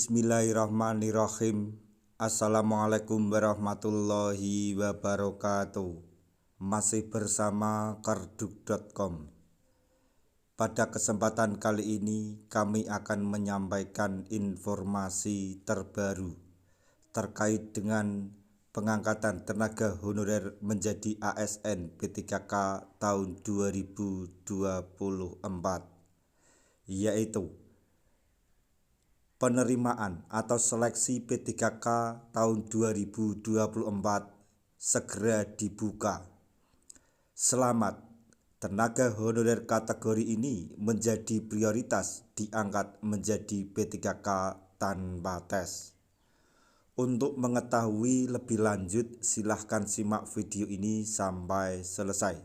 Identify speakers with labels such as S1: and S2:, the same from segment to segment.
S1: Bismillahirrahmanirrahim. Assalamualaikum warahmatullahi wabarakatuh. Masih bersama karduk.com. Pada kesempatan kali ini kami akan menyampaikan informasi terbaru terkait dengan pengangkatan tenaga honorer menjadi ASN P3K tahun 2024, yaitu penerimaan atau seleksi P3K tahun 2024 segera dibuka. Selamat, tenaga honorer kategori ini menjadi prioritas diangkat menjadi P3K tanpa tes. Untuk mengetahui lebih lanjut silahkan simak video ini sampai selesai.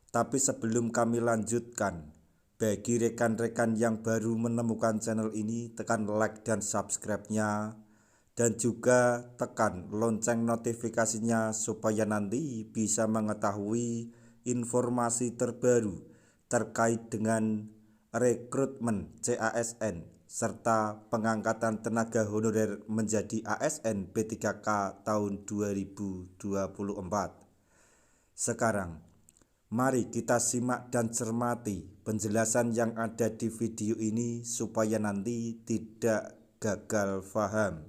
S1: Tapi sebelum kami lanjutkan, bagi rekan-rekan yang baru menemukan channel ini, tekan like dan subscribe-nya, dan juga tekan lonceng notifikasinya supaya nanti bisa mengetahui informasi terbaru terkait dengan rekrutmen CASN serta pengangkatan tenaga honorer menjadi ASN P3K tahun 2024. Sekarang mari kita simak dan cermati penjelasan yang ada di video ini supaya nanti tidak gagal paham.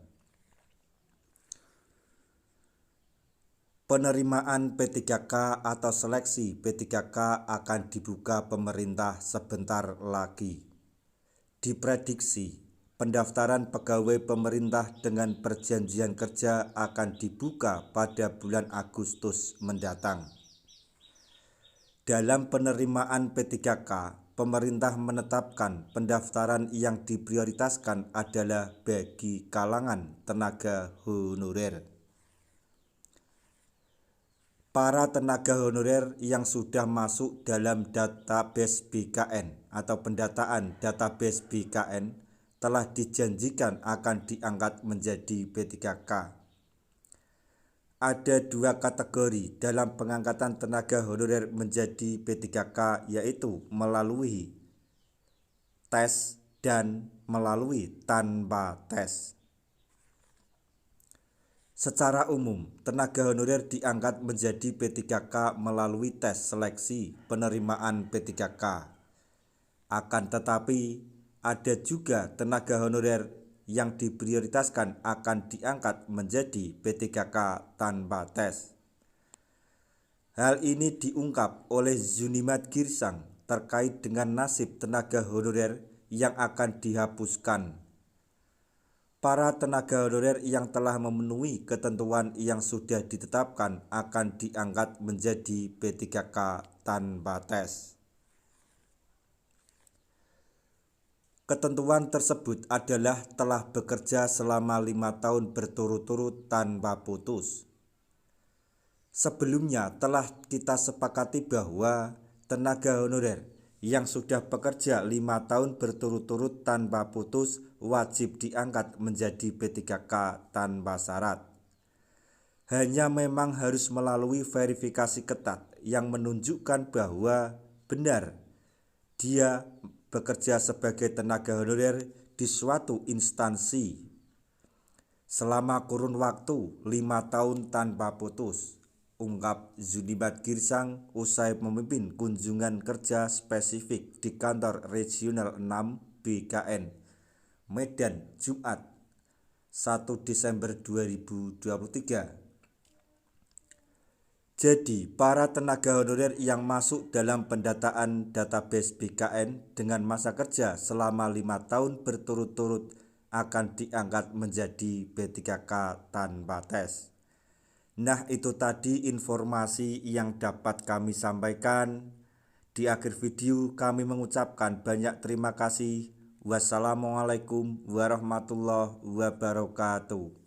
S1: Penerimaan P3K atau seleksi P3K akan dibuka pemerintah sebentar lagi. Diprediksi pendaftaran pegawai pemerintah dengan perjanjian kerja akan dibuka pada bulan Agustus mendatang. Dalam penerimaan P3K, pemerintah menetapkan pendaftaran yang diprioritaskan adalah bagi kalangan tenaga honorer. Para tenaga honorer yang sudah masuk dalam database BKN atau pendataan database BKN telah dijanjikan akan diangkat menjadi P3K. Ada dua kategori dalam pengangkatan tenaga honorer menjadi P3K, yaitu melalui tes dan melalui tanpa tes. Secara umum, tenaga honorer diangkat menjadi P3K melalui tes seleksi penerimaan P3K. Akan tetapi, ada juga tenaga honorer yang diprioritaskan akan diangkat menjadi P3K tanpa tes. Hal ini diungkap oleh Zunimat Girsang terkait dengan nasib tenaga honorer yang akan dihapuskan. Para tenaga honorer yang telah memenuhi ketentuan yang sudah ditetapkan akan diangkat menjadi P3K tanpa tes. Ketentuan tersebut adalah telah bekerja selama 5 tahun berturut-turut tanpa putus. Sebelumnya telah kita sepakati bahwa tenaga honorer yang sudah bekerja 5 tahun berturut-turut tanpa putus wajib diangkat menjadi P3K tanpa syarat. Hanya memang harus melalui verifikasi ketat yang menunjukkan bahwa benar dia bekerja sebagai tenaga honorer di suatu instansi selama kurun waktu 5 tahun tanpa putus, ungkap Zunimat Girsang usai memimpin kunjungan kerja spesifik di kantor regional 6 BKN Medan Jumat 1 Desember 2023. Jadi, para tenaga honorer yang masuk dalam pendataan database BKN dengan masa kerja selama 5 tahun berturut-turut akan diangkat menjadi P3K tanpa tes. Nah, itu tadi informasi yang dapat kami sampaikan. Di akhir video kami mengucapkan banyak terima kasih. Wassalamualaikum warahmatullahi wabarakatuh.